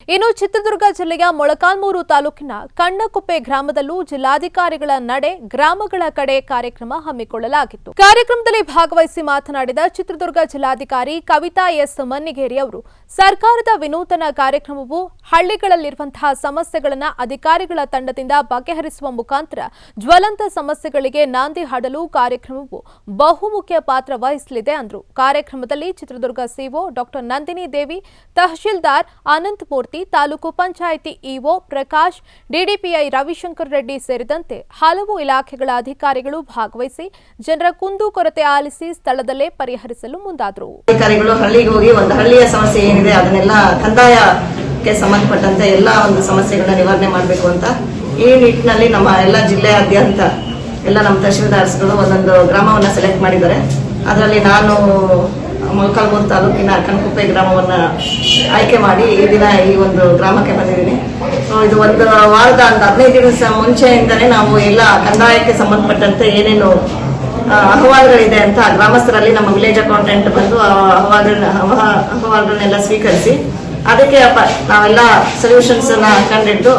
ಇನ್ನು ಚಿತ್ರದುರ್ಗ ಜಿಲ್ಲೆಯ ಮೊಳಕಾಲ್ಮೂರು ತಾಲೂಕಿನ ಕಣ್ಣಕುಪ್ಪೆ ಗ್ರಾಮದಲ್ಲೂ ಜಿಲ್ಲಾಧಿಕಾರಿಗಳ ನಡೆ ಗ್ರಾಮಗಳ ಕಡೆ ಕಾರ್ಯಕ್ರಮ ಹಮ್ಮಿಕೊಳ್ಳಲಾಗಿತ್ತು. ಕಾರ್ಯಕ್ರಮದಲ್ಲಿ ಭಾಗವಹಿಸಿ ಮಾತನಾಡಿದ ಚಿತ್ರದುರ್ಗ ಜಿಲ್ಲಾಧಿಕಾರಿ ಕವಿತಾ ಎಸ್ ಮನ್ನಿಗೇರಿ ಅವರು, ಸರ್ಕಾರದ ವಿನೂತನ ಕಾರ್ಯಕ್ರಮವು ಹಳ್ಳಿಗಳಲ್ಲಿರುವಂತಹ ಸಮಸ್ಯೆಗಳನ್ನು ಅಧಿಕಾರಿಗಳ ತಂಡದಿಂದ ಬಗೆಹರಿಸುವ ಮುಖಾಂತರ ಜ್ವಲಂತ ಸಮಸ್ಯೆಗಳಿಗೆ ನಾಂದಿ ಹಾಡಲು ಕಾರ್ಯಕ್ರಮವು ಬಹುಮುಖ್ಯ ಪಾತ್ರ ವಹಿಸಲಿದೆ ಎಂದರು. ಕಾರ್ಯಕ್ರಮದಲ್ಲಿ ಚಿತ್ರದುರ್ಗ ಸಿಒ ಡಾಕ್ಟರ್ ನಂದಿನಿ ದೇವಿ, ತಹಶೀಲ್ದಾರ್ ಅನಂತ ಮೂರ್ತಿ, ತಾಲೂಕು ಪಂಚಾಯಿತಿ ಇಒ ಪ್ರಕಾಶ್, ಡಿಡಿಪಿಐ ರವಿಶಂಕರ್ ರೆಡ್ಡಿ ಸೇರಿದಂತೆ ಹಲವು ಇಲಾಖೆಗಳ ಅಧಿಕಾರಿಗಳು ಭಾಗವಹಿಸಿ ಜನರ ಕುಂದುಕೊರತೆ ಆಲಿಸಿ ಸ್ಥಳದಲ್ಲೇ ಪರಿಹರಿಸಲು ಮುಂದಾದರು. ಅಧಿಕಾರಿಗಳು ಹಳ್ಳಿಗೆ ಹೋಗಿ ಒಂದು ಹಳ್ಳಿಯ ಸಮಸ್ಯೆ ಏನಿದೆ ಅದನ್ನೆಲ್ಲ ಕಂದಾಯಕ್ಕೆ ಸಂಬಂಧಪಟ್ಟಂತೆ ಎಲ್ಲ ಒಂದು ಸಮಸ್ಯೆಗಳನ್ನ ನಿವಾರಣೆ ಮಾಡಬೇಕು ಅಂತ ಈ ನಿಟ್ಟಿನಲ್ಲಿ ನಮ್ಮ ಎಲ್ಲ ಜಿಲ್ಲೆಯಾದ್ಯಂತ ಎಲ್ಲ ನಮ್ಮ ತಹಶೀಲ್ದಾರ್ಸ್ಗಳು ಒಂದೊಂದು ಗ್ರಾಮವನ್ನ ಸೆಲೆಕ್ಟ್ ಮಾಡಿದ್ದಾರೆ. ಅದರಲ್ಲಿ ನಾನು ಮೊಳಕಾಲ್ಮೂರು ತಾಲೂಕಿನ ಕಣ್ಣಕುಪ್ಪೆ ಗ್ರಾಮವನ್ನ ಆಯ್ಕೆ ಮಾಡಿ ಈ ದಿನ ಈ ಒಂದು ಗ್ರಾಮಕ್ಕೆ ಬಂದಿದ್ದೀನಿ. ಇದು ಒಂದು ವಾರದ 15 ದಿವಸ ಮುಂಚೆಯಿಂದನೇ ನಾವು ಎಲ್ಲ ಕಂದಾಯಕ್ಕೆ ಸಂಬಂಧಪಟ್ಟಂತೆ ಏನೇನು ಅಹವಾಲುಗಳಿದೆ ಅಂತ ಗ್ರಾಮಸ್ಥರಲ್ಲಿ ನಮ್ಮ ವಿಲೇಜ್ ಅಕೌಂಟೆಂಟ್ ಬಂದು ಅಹವಾಲುಗಳನ್ನೆಲ್ಲ ಸ್ವೀಕರಿಸಿ ಅದಕ್ಕೆ ನಾವೆಲ್ಲ ಸೊಲ್ಯೂಷನ್ಸ್ ಕಂಡಿದ್ದು